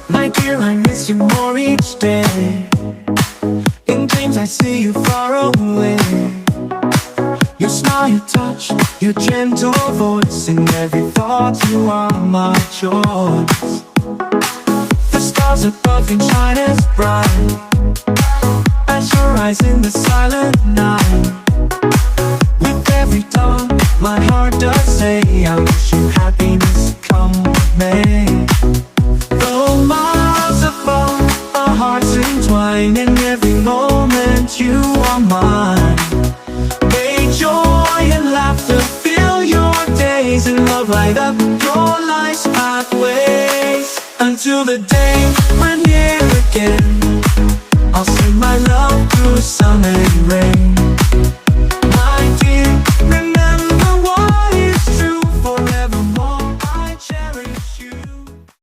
My dear, I miss you more each day. In dreams I see you far away. Your smile, your touch, your gentle voice, in every thought you are my choice. The stars above can shine as bright as your eyes in the silent night. With every dawn, my heart does say, I wish you happiness come what may. Though miles above, our hearts entwine, in every moment you are mine. May joy and laughter fill your days, and love light up your life's pathways. Until the day we're near again, I'll send my love through sun and rain.